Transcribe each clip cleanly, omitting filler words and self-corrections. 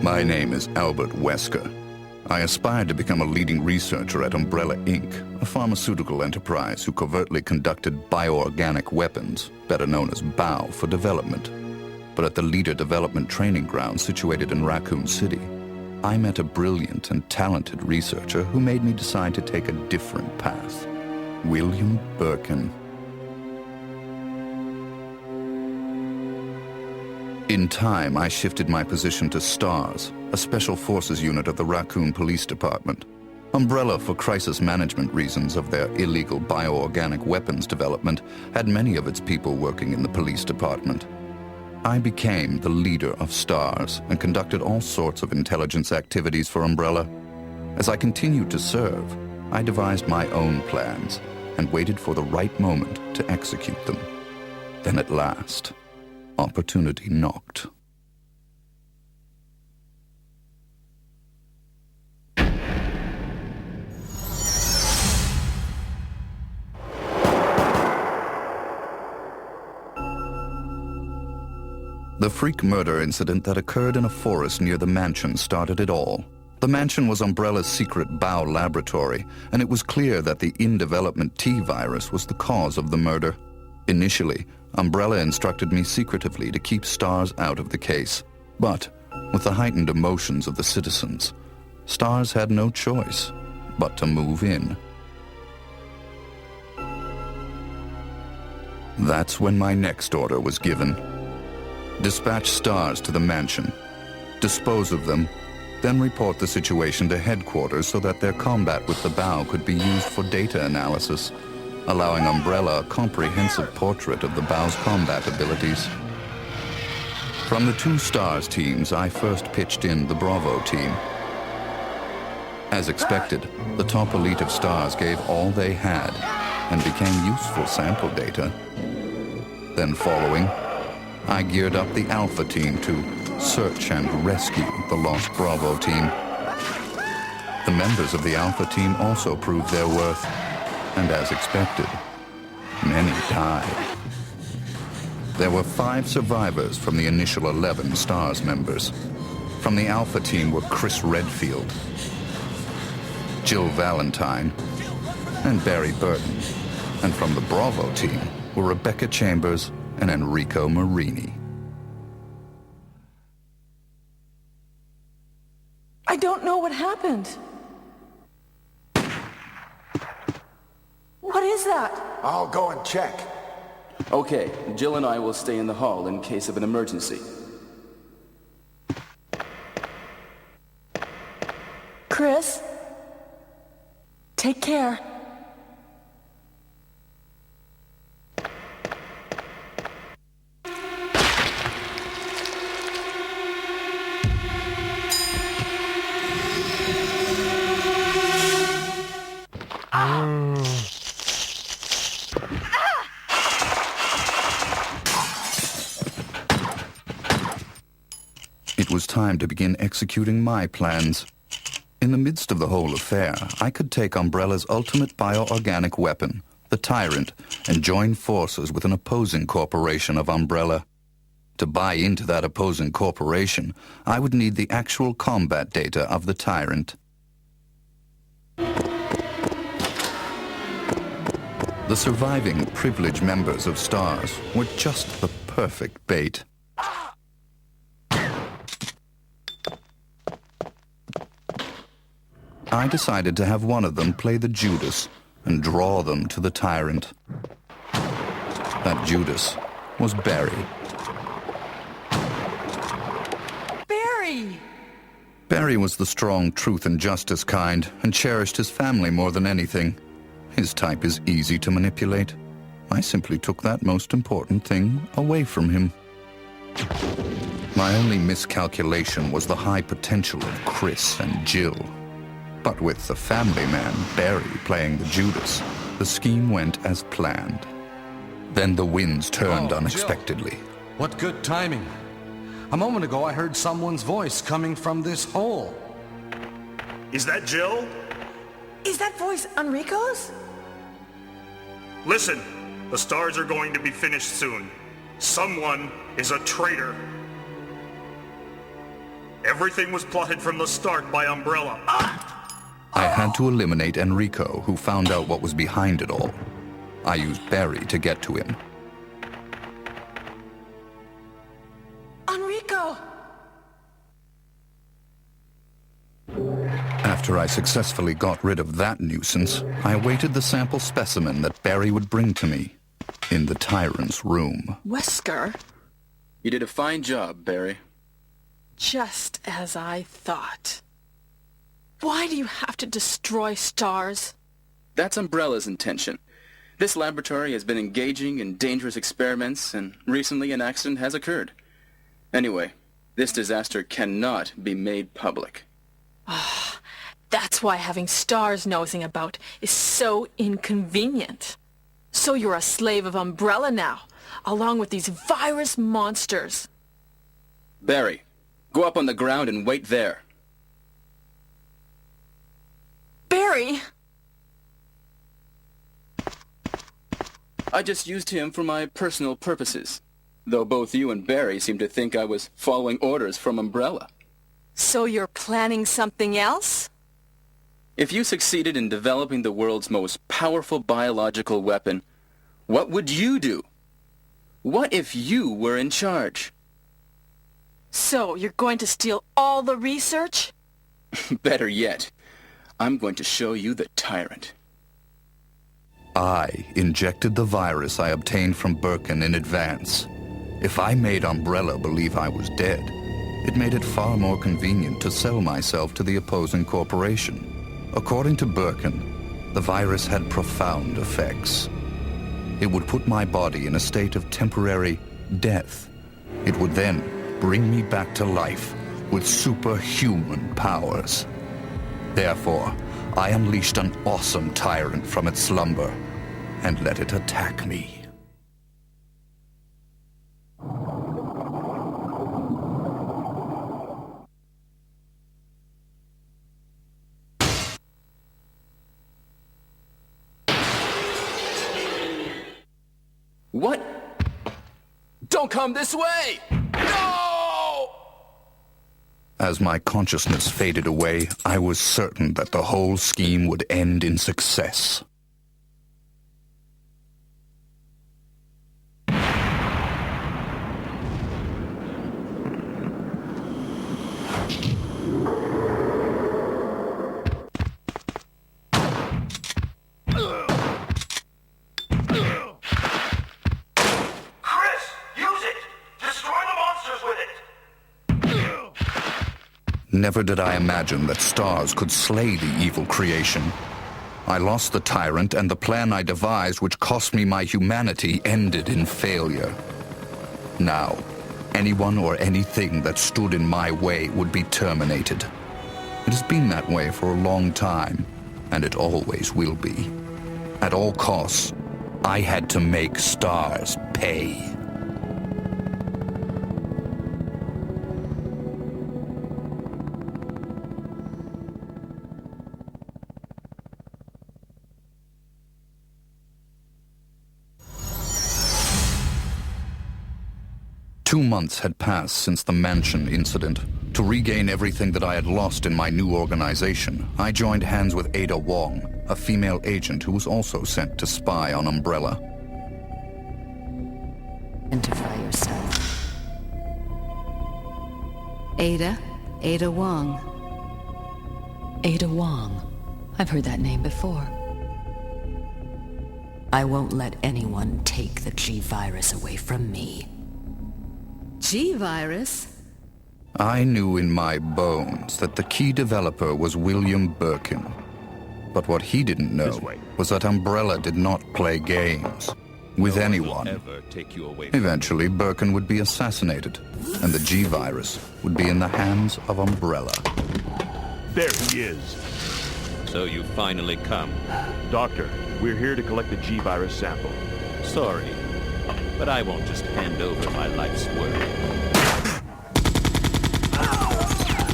My name is Albert Wesker. I aspired to become a leading researcher at Umbrella Inc., a pharmaceutical enterprise who covertly conducted bioorganic weapons, better known as BOW, for development. But at the Leader Development Training Ground situated in Raccoon City, I met a brilliant and talented researcher who made me decide to take a different path. William Birkin. In time, I shifted my position to STARS, a special forces unit of the Raccoon Police Department. Umbrella, for crisis management reasons of their illegal bioorganic weapons development, had many of its people working in the police department. I became the leader of STARS and conducted all sorts of intelligence activities for Umbrella. As I continued to serve, I devised my own plans and waited for the right moment to execute them. Then at last, opportunity knocked. The freak murder incident that occurred in a forest near the mansion started it all. The mansion was Umbrella's secret BOW laboratory, and it was clear that the in-development T virus was the cause of the murder. Initially, Umbrella instructed me secretively to keep STARS out of the case. But, with the heightened emotions of the citizens, STARS had no choice but to move in. That's when my next order was given. Dispatch STARS to the mansion, dispose of them, then report the situation to headquarters so that their combat with the BOW could be used for data analysis, allowing Umbrella a comprehensive portrait of the BOW's combat abilities. From the two STARS teams, I first pitched in the Bravo team. As expected, the top elite of STARS gave all they had and became useful sample data. Then following, I geared up the Alpha team to search and rescue the lost Bravo team. The members of the Alpha team also proved their worth, and as expected, many died. There were 5 survivors from the initial 11 STARS members. From the Alpha team were Chris Redfield, Jill Valentine, and Barry Burton. And from the Bravo team were Rebecca Chambers and Enrico Marini. I don't know what happened. What is that? I'll go and check. Okay, Jill and I will stay in the hall in case of an emergency. Chris? Take care. It was time to begin executing my plans. In the midst of the whole affair, I could take Umbrella's ultimate bioorganic weapon, the Tyrant, and join forces with an opposing corporation of Umbrella. To buy into that opposing corporation, I would need the actual combat data of the Tyrant. The surviving privileged members of STARS were just the perfect bait. I decided to have one of them play the Judas and draw them to the Tyrant. That Judas was Barry. Barry! Barry was the strong truth and justice kind and cherished his family more than anything. His type is easy to manipulate. I simply took that most important thing away from him. My only miscalculation was the high potential of Chris and Jill. But with the family man, Barry, playing the Judas, the scheme went as planned. Then the winds turned unexpectedly. Jill. What good timing. A moment ago I heard someone's voice coming from this hole. Is that Jill? Is that voice Enrico's? Listen, the stars are going to be finished soon. Someone is a traitor. Everything was plotted from the start by Umbrella. I had to eliminate Enrico, who found out what was behind it all. I used Barry to get to him. Enrico! After I successfully got rid of that nuisance, I awaited the sample specimen that Barry would bring to me in the Tyrant's room. Wesker? You did a fine job, Barry. Just as I thought. Why do you have to destroy stars? That's Umbrella's intention. This laboratory has been engaging in dangerous experiments, and recently an accident has occurred. Anyway, this disaster cannot be made public. That's why having stars nosing about is so inconvenient. So you're a slave of Umbrella now, along with these virus monsters. Barry, go up on the ground and wait there. Barry! I just used him for my personal purposes, though both you and Barry seem to think I was following orders from Umbrella. So you're planning something else? If you succeeded in developing the world's most powerful biological weapon, what would you do? What if you were in charge? So you're going to steal all the research? Better yet, I'm going to show you the Tyrant. I injected the virus I obtained from Birkin in advance. If I made Umbrella believe I was dead, it made it far more convenient to sell myself to the opposing corporation. According to Birkin, the virus had profound effects. It would put my body in a state of temporary death. It would then bring me back to life with superhuman powers. Therefore, I unleashed an awesome tyrant from its slumber and let it attack me. What? Don't come this way! No! As my consciousness faded away, I was certain that the whole scheme would end in success. Never did I imagine that stars could slay the evil creation. I lost the tyrant, and the plan I devised, which cost me my humanity, ended in failure. Now, anyone or anything that stood in my way would be terminated. It has been that way for a long time, and it always will be. At all costs, I had to make stars pay. Two months had passed since the mansion incident. To regain everything that I had lost in my new organization, I joined hands with Ada Wong, a female agent who was also sent to spy on Umbrella. Identify yourself. Ada Wong. Ada Wong. I've heard that name before. I won't let anyone take the G-Virus away from me. G-Virus? I knew in my bones that the key developer was William Birkin. But what he didn't know was that Umbrella did not play games with anyone. Eventually, Birkin would be assassinated, and the G-Virus would be in the hands of Umbrella. There he is. So you finally come. Doctor, we're here to collect the G-Virus sample. Sorry, but I won't just hand over my life's work.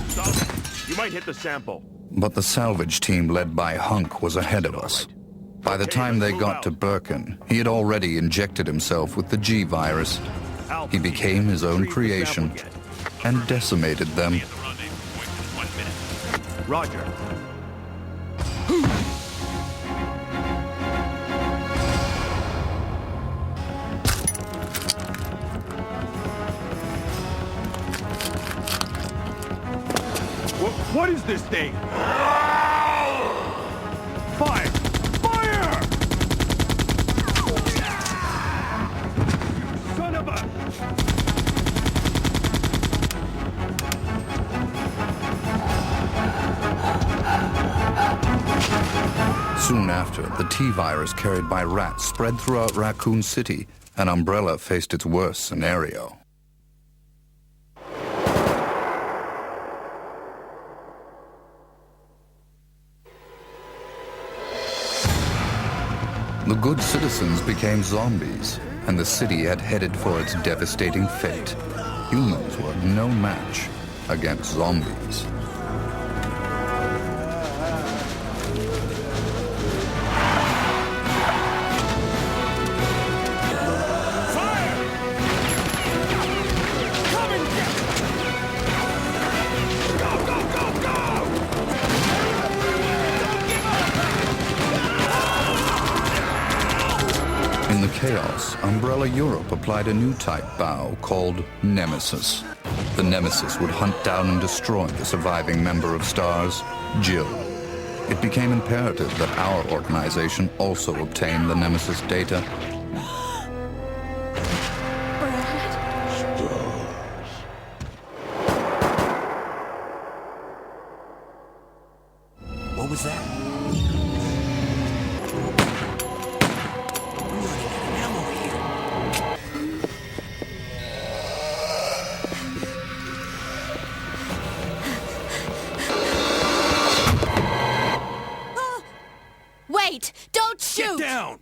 Stop it. You might hit the sample. But the salvage team led by Hunk was ahead of us. By the time they got to Birkin, he had already injected himself with the G-Virus. He became his own creation and decimated them Roger. What is this thing? Fire! Fire! Son of a... Soon after, the T-virus carried by rats spread throughout Raccoon City, and Umbrella faced its worst scenario. The good citizens became zombies, and the city had headed for its devastating fate. Humans were no match against zombies. In the chaos, Umbrella Europe applied a new type bow called Nemesis. The Nemesis would hunt down and destroy the surviving member of STARS, Jill. It became imperative that our organization also obtain the Nemesis data. What was that? Wait! Don't shoot! Get down!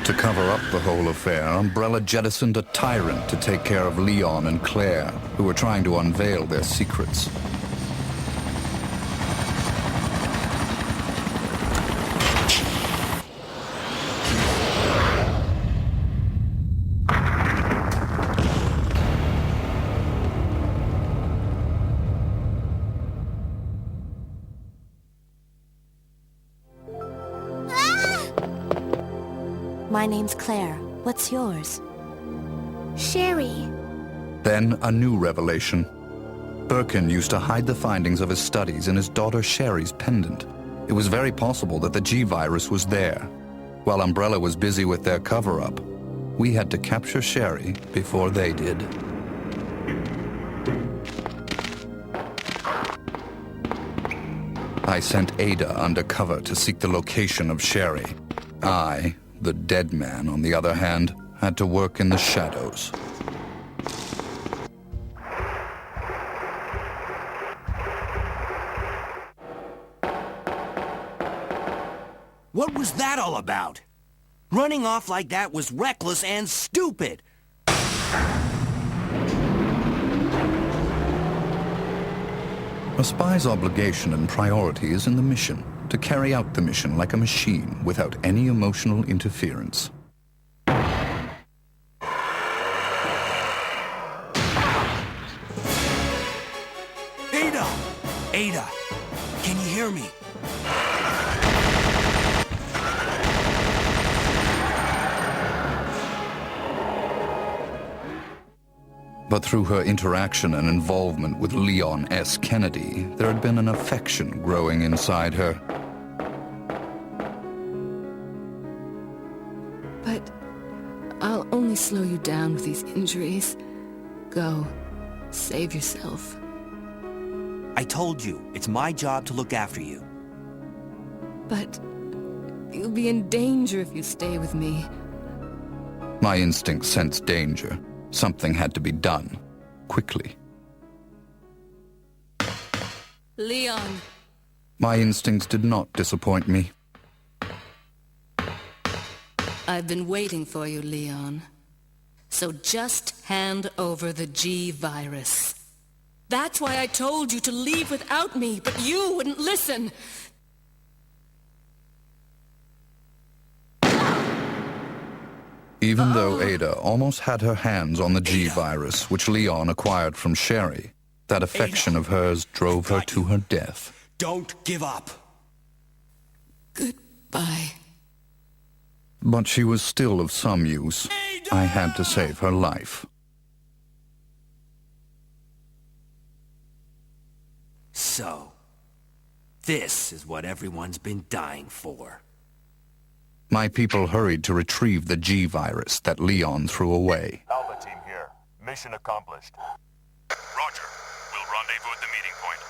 To cover up the whole affair, Umbrella jettisoned a tyrant to take care of Leon and Claire, who were trying to unveil their secrets. My name's Claire. What's yours? Sherry. Then a new revelation. Birkin used to hide the findings of his studies in his daughter Sherry's pendant. It was very possible that the G-virus was there. While Umbrella was busy with their cover-up, we had to capture Sherry before they did. I sent Ada undercover to seek the location of Sherry. I, the dead man, on the other hand, had to work in the shadows. What was that all about? Running off like that was reckless and stupid. A spy's obligation and priority is in the mission, to carry out the mission like a machine without any emotional interference. Ada! Ada! Can you hear me? But through her interaction and involvement with Leon S. Kennedy, there had been an affection growing inside her. But I'll only slow you down with these injuries. Go. Save yourself. I told you, it's my job to look after you. But you'll be in danger if you stay with me. My instincts sensed danger. Something had to be done, quickly. Leon. My instincts did not disappoint me. I've been waiting for you, Leon. So just hand over the G-virus. That's why I told you to leave without me, but you wouldn't listen. Even though Ada almost had her hands on the G-virus, which Leon acquired from Sherry, that affection of hers drove her to her death. Don't give up. Goodbye. But she was still of some use. I had to save her life. So, this is what everyone's been dying for. My people hurried to retrieve the G-virus that Leon threw away. Alpha team here. Mission accomplished. Roger. We'll rendezvous at the meeting point.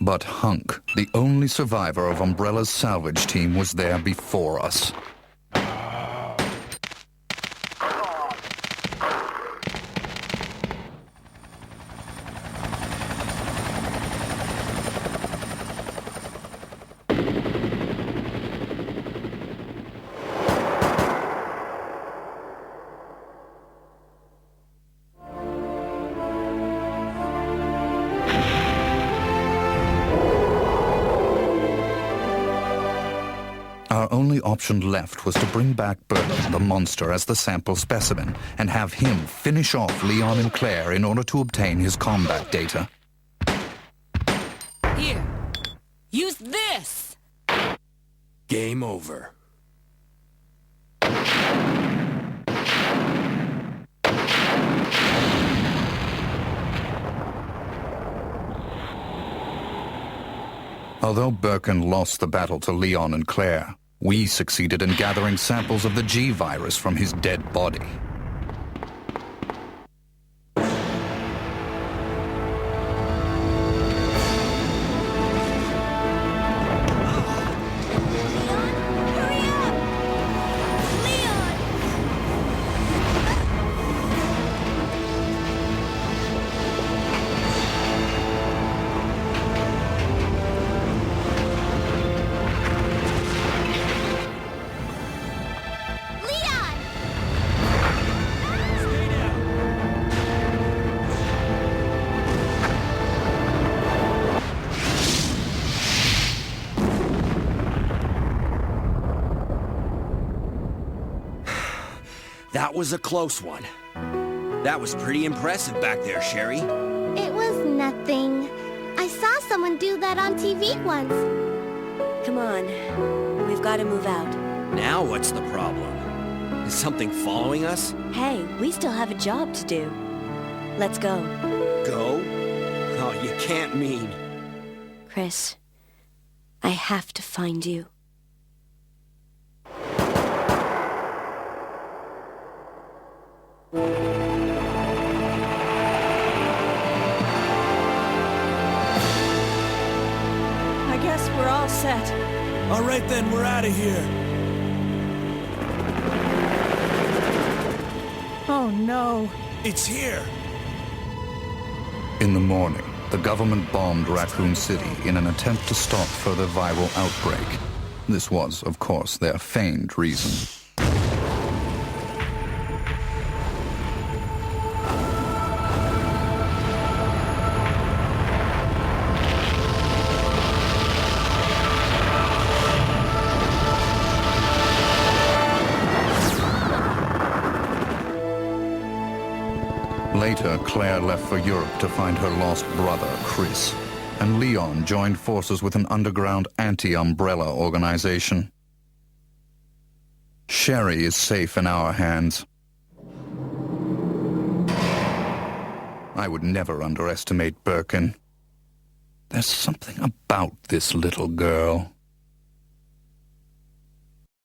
But Hunk, the only survivor of Umbrella's salvage team, was there before us. Our only option left was to bring back Birkin, the monster, as the sample specimen, and have him finish off Leon and Claire in order to obtain his combat data. Here. Use this! Game over. Although Birkin lost the battle to Leon and Claire, we succeeded in gathering samples of the G-virus from his dead body. That was a close one. That was pretty impressive back there, Sherry. It was nothing. I saw someone do that on TV once. Come on. We've got to move out. Now what's the problem? Is something following us? Hey, we still have a job to do. Let's go. Go? Oh, you can't mean... Chris, I have to find you. I guess we're all set. All right then, we're out of here. Oh no. It's here. In the morning, the government bombed Raccoon City in an attempt to stop further viral outbreak. This was, of course, their feigned reason. Later, Claire left for Europe to find her lost brother, Chris, and Leon joined forces with an underground anti-Umbrella organization. Sherry is safe in our hands. I would never underestimate Birkin. There's something about this little girl.